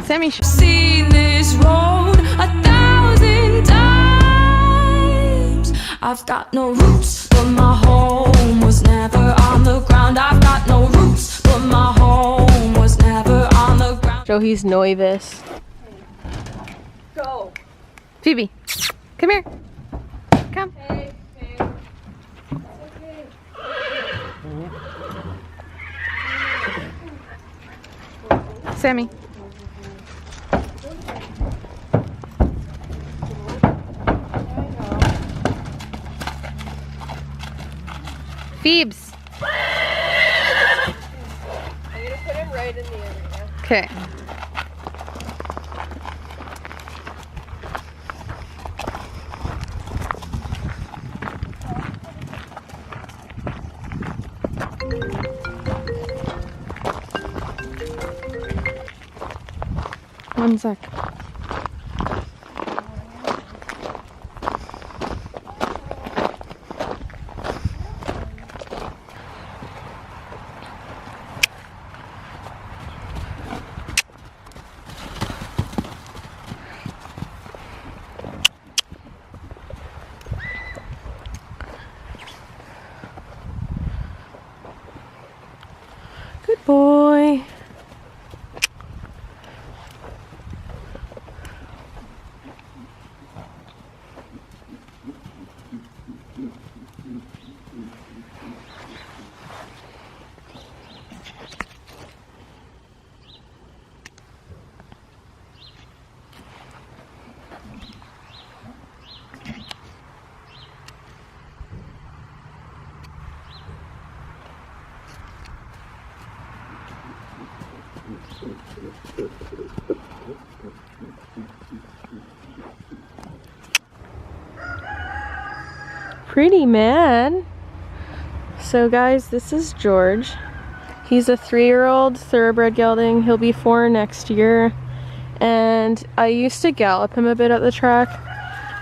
Sammy. Seen this road 1,000 times. I've got no roots, but my home was never on the ground. I've got no roots, but my home was never on the ground. Joey's nervous. Go. Phoebe, come here. Come. Hey, hey. It's okay. Sammy. Phoebes. I'm gonna put him right in the area. Okay. One sec. Good boy. Pretty man. So guys, this is George. He's a 3-year-old thoroughbred gelding. He'll be 4 next year. And I used to gallop him a bit at the track.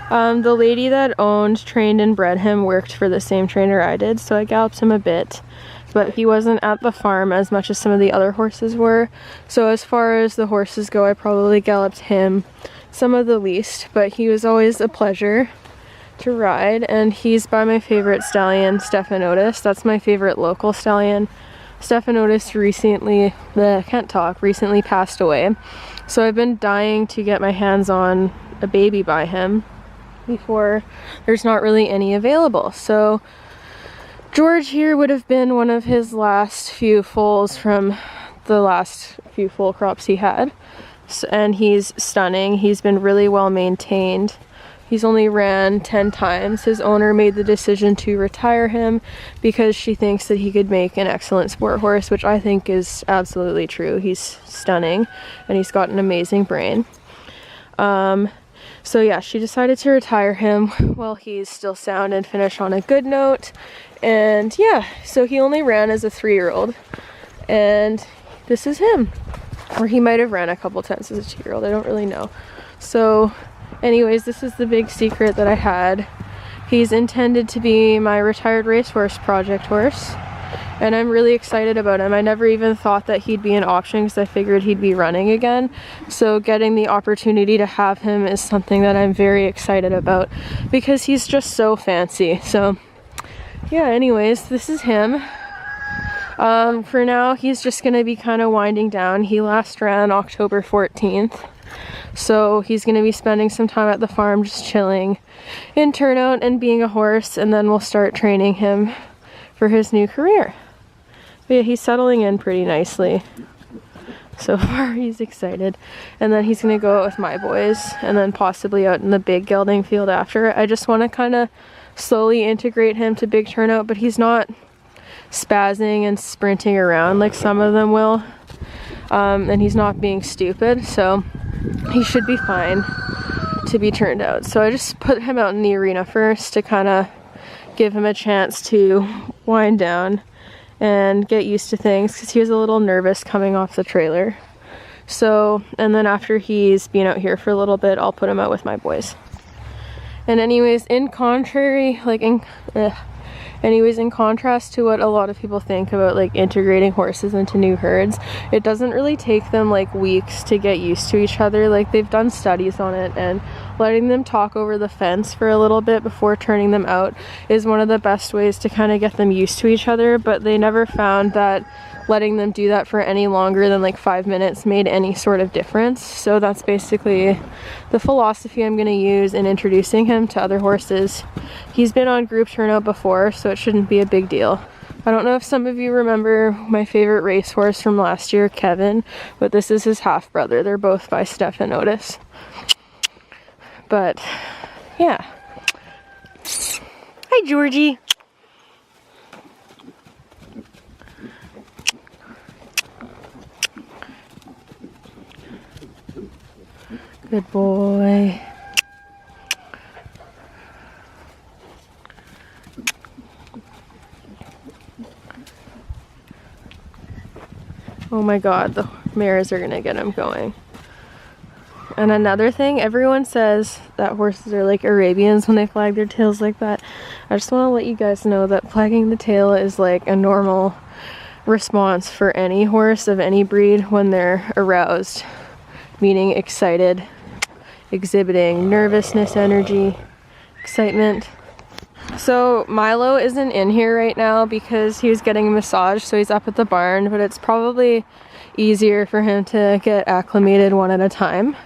The lady that owned, trained, and bred him worked for the same trainer I did, so I galloped him a bit. But he wasn't at the farm as much as some of the other horses were. So as far as the horses go, I probably galloped him some of the least, but he was always a pleasure to ride, and he's by my favorite stallion, Stephanotis. That's my favorite local stallion. Stephanotis recently passed away, so I've been dying to get my hands on a baby by him before there's not really any available. So George here would have been one of his last few foals from the last few foal crops he had, and he's stunning. He's been really well maintained. He's only ran 10 times. His owner made the decision to retire him because she thinks that he could make an excellent sport horse, which I think is absolutely true. He's stunning and he's got an amazing brain. So yeah, she decided to retire him while he's still sound and finish on a good note. And yeah, so he only ran as a 3-year-old, and this is him. Or he might have ran a couple times as a 2-year-old, I don't really know. So anyways, this is the big secret that I had. He's intended to be my retired racehorse project horse, and I'm really excited about him. I never even thought that he'd be an option because I figured he'd be running again. So getting the opportunity to have him is something that I'm very excited about because he's just so fancy. So yeah, anyways, this is him. For now, he's just gonna be kind of winding down. He last ran October 14th. So he's going to be spending some time at the farm just chilling in turnout and being a horse, and then we'll start training him for his new career. But yeah, he's settling in pretty nicely. So far he's excited. And then he's going to go out with my boys and then possibly out in the big gelding field after. I just want to kind of slowly integrate him to big turnout, but he's not spazzing and sprinting around like some of them will. And he's not being stupid, so he should be fine to be turned out. So I just put him out in the arena first to kind of give him a chance to wind down and get used to things because he was a little nervous coming off the trailer. So, and then after he's been out here for a little bit, I'll put him out with my boys. And anyways, in Anyways, in contrast to what a lot of people think about like integrating horses into new herds, it doesn't really take them like weeks to get used to each other. Like they've done studies on it, and letting them talk over the fence for a little bit before turning them out is one of the best ways to kind of get them used to each other, but they never found that letting them do that for any longer than like 5 minutes made any sort of difference. So that's basically the philosophy I'm going to use in introducing him to other horses. He's been on group turnout before, so it shouldn't be a big deal. I don't know if some of you remember my favorite racehorse from last year, Kevin, but this is his half brother. They're both by Steph and Otis. But yeah. Hi, Georgie. Good boy. Oh my god, the mares are gonna get him going. And another thing, everyone says that horses are like Arabians when they flag their tails like that. I just want to let you guys know that flagging the tail is like a normal response for any horse of any breed when they're aroused, meaning excited, exhibiting nervousness, energy, excitement. So Milo isn't in here right now because he was getting a massage, so he's up at the barn, but it's probably easier for him to get acclimated one at a time.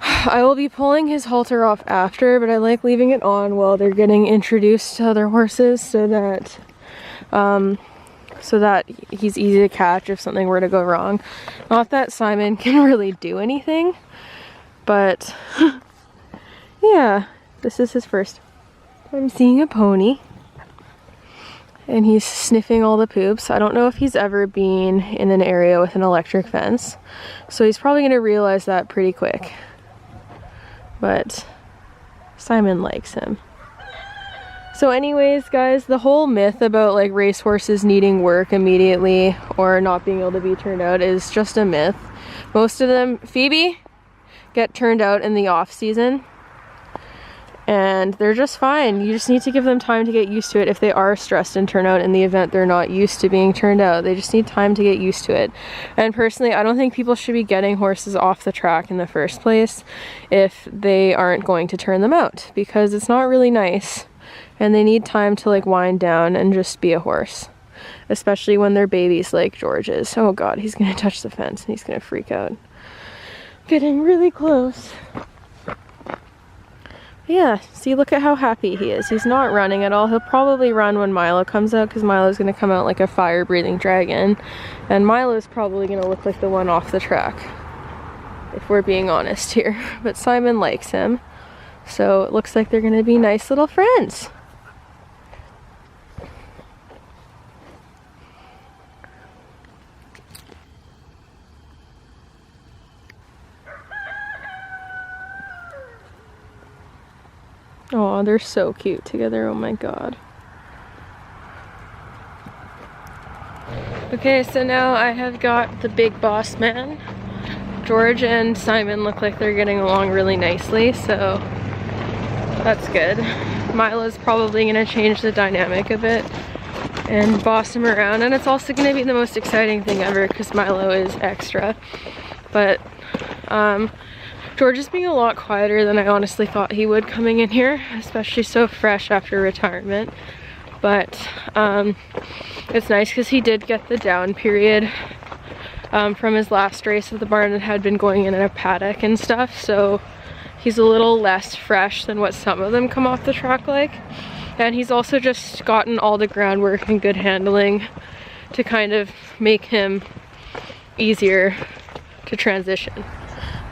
I will be pulling his halter off after, but I like leaving it on while they're getting introduced to other horses so that he's easy to catch if something were to go wrong. Not that Simon can really do anything, but yeah, this is his first time seeing a pony. And he's sniffing all the poops. I don't know if he's ever been in an area with an electric fence, so he's probably going to realize that pretty quick. But Simon likes him. So anyways, guys, the whole myth about like racehorses needing work immediately or not being able to be turned out is just a myth. Most of them, Phoebe, get turned out in the off season. And they're just fine. You just need to give them time to get used to it if they are stressed and turn out in the event they're not used to being turned out. They just need time to get used to it. And personally, I don't think people should be getting horses off the track in the first place if they aren't going to turn them out, because it's not really nice. And they need time to like wind down and just be a horse. Especially when they're babies like George is. Oh god, he's gonna touch the fence and he's gonna freak out. Getting really close. Yeah, see, look at how happy he is. He's not running at all. He'll probably run when Milo comes out, because Milo's going to come out like a fire-breathing dragon. And Milo's probably going to look like the one off the track, if we're being honest here. But Simon likes him, so it looks like they're going to be nice little friends. Oh, they're so cute together, oh my god. Okay, so now I have got the big boss man. George and Simon look like they're getting along really nicely, so that's good. Milo's probably gonna change the dynamic a bit and boss him around, and it's also gonna be the most exciting thing ever because Milo is extra. But George is being a lot quieter than I honestly thought he would coming in here, especially so fresh after retirement. But it's nice because he did get the down period from his last race at the barn that had been going in a paddock and stuff, so he's a little less fresh than what some of them come off the track like. And he's also just gotten all the groundwork and good handling to kind of make him easier to transition.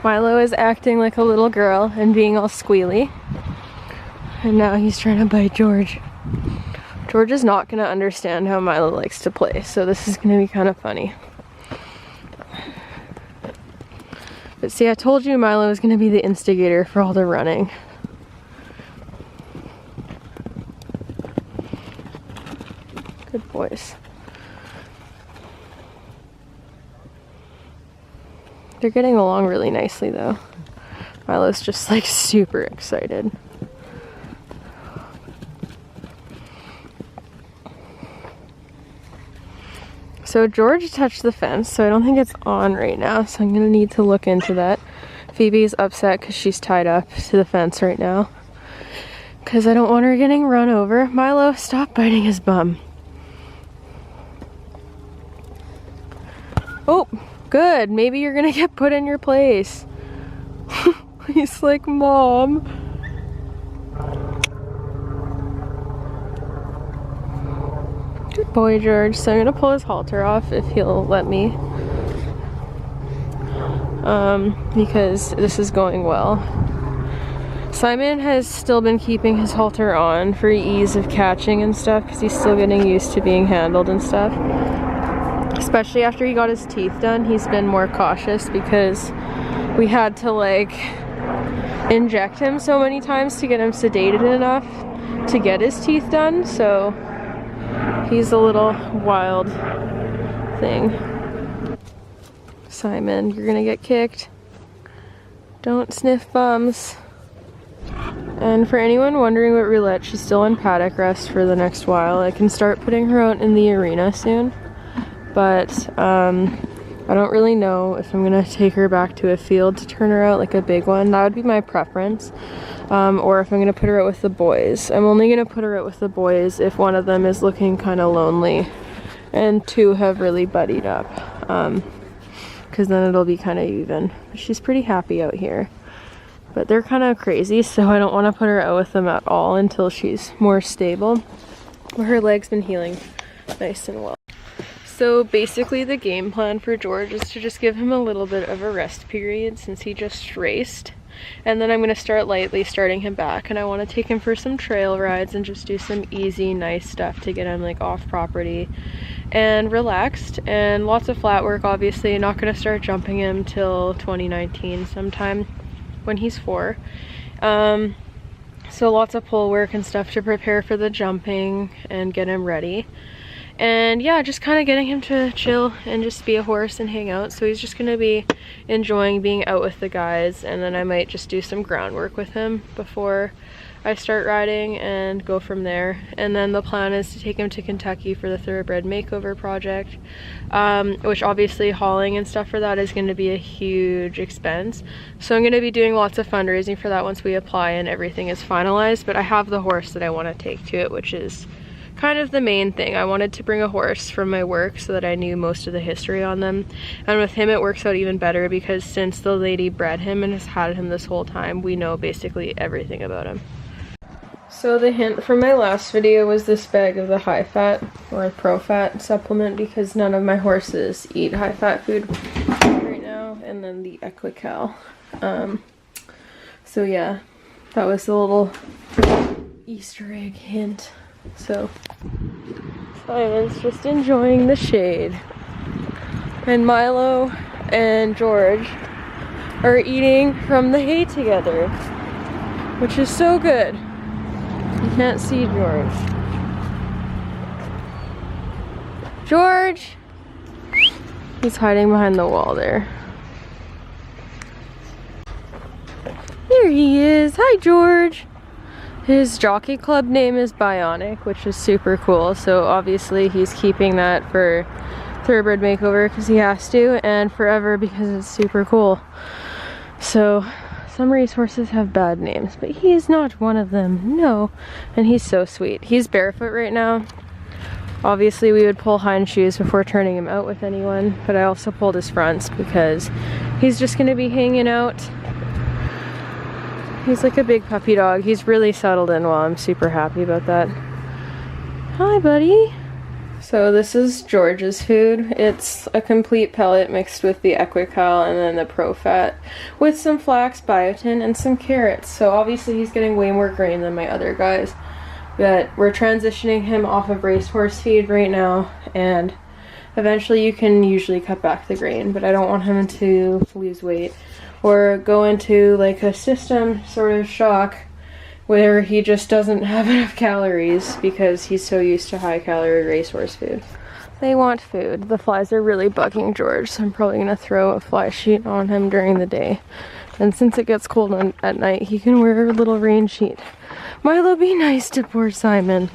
Milo is acting like a little girl and being all squealy. And now he's trying to bite George. George is not going to understand how Milo likes to play, so this is going to be kind of funny. But see, I told you Milo was going to be the instigator for all the running. Good boys. They're getting along really nicely though. Milo's just like super excited. So George touched the fence, so I don't think it's on right now, so I'm gonna need to look into that. Phoebe's upset because she's tied up to the fence right now because I don't want her getting run over. Milo, stop biting his bum. Oh, good. Maybe you're gonna get put in your place. He's like, Mom. Good boy, George. So I'm gonna pull his halter off if he'll let me. Because this is going well. Simon has still been keeping his halter on for ease of catching and stuff because he's still getting used to being handled and stuff. Especially after he got his teeth done, he's been more cautious because we had to like inject him so many times to get him sedated enough to get his teeth done, so he's a little wild thing. Simon, you're gonna get kicked. Don't sniff bums. And for anyone wondering about Roulette, she's still in paddock rest for the next while. I can start putting her out in the arena soon, but I don't really know if I'm gonna take her back to a field to turn her out, like a big one. That would be my preference. Or if I'm gonna put her out with the boys. I'm only gonna put her out with the boys if one of them is looking kind of lonely and two have really buddied up. Because then it'll be kind of even. But she's pretty happy out here. But they're kind of crazy, so I don't want to put her out with them at all until she's more stable. But her leg's been healing nice and well. So basically the game plan for George is to just give him a little bit of a rest period since he just raced. And then I'm going to start lightly starting him back, and I want to take him for some trail rides and just do some easy, nice stuff to get him like off property and relaxed, and lots of flat work. Obviously not going to start jumping him till 2019 sometime when he's 4. So lots of pull work and stuff to prepare for the jumping and get him ready. And yeah, just kind of getting him to chill and just be a horse and hang out. So he's just going to be enjoying being out with the guys, and then I might just do some groundwork with him before I start riding and go from there. And then the plan is to take him to Kentucky for the thoroughbred makeover project, which obviously hauling and stuff for that is going to be a huge expense. So I'm going to be doing lots of fundraising for that once we apply and everything is finalized. But I have the horse that I want to take to it, which is kind of the main thing. I wanted to bring a horse from my work so that I knew most of the history on them. And with him it works out even better because since the lady bred him and has had him this whole time, we know basically everything about him. So the hint from my last video was this bag of the high fat or pro fat supplement because none of my horses eat high fat food right now, and then the Equical. So yeah, that was a little Easter egg hint. So Simon's just enjoying the shade, and Milo and George are eating from the hay together, which is so good. You can't see George. George! He's hiding behind the wall there. Here he is. Hi, George. His jockey club name is Bionic, which is super cool. So obviously he's keeping that for thoroughbred makeover because he has to, and forever because it's super cool. So some racehorses have bad names, but he's not one of them. No. And he's so sweet. He's barefoot right now. Obviously we would pull hind shoes before turning him out with anyone, but I also pulled his fronts because he's just going to be hanging out. He's like a big puppy dog. He's really settled in well. I'm super happy about that. Hi, buddy. So this is George's food. It's a complete pellet mixed with the Equical and then the Pro Fat with some flax, biotin, and some carrots. So obviously he's getting way more grain than my other guys. But we're transitioning him off of racehorse feed right now, and eventually you can usually cut back the grain, but I don't want him to lose weight or go into like a system sort of shock where he just doesn't have enough calories because he's so used to high calorie racehorse food. They want food. The flies are really bugging George, so I'm probably gonna throw a fly sheet on him during the day. And since it gets cold at night, he can wear a little rain sheet. Milo, be nice to poor Simon.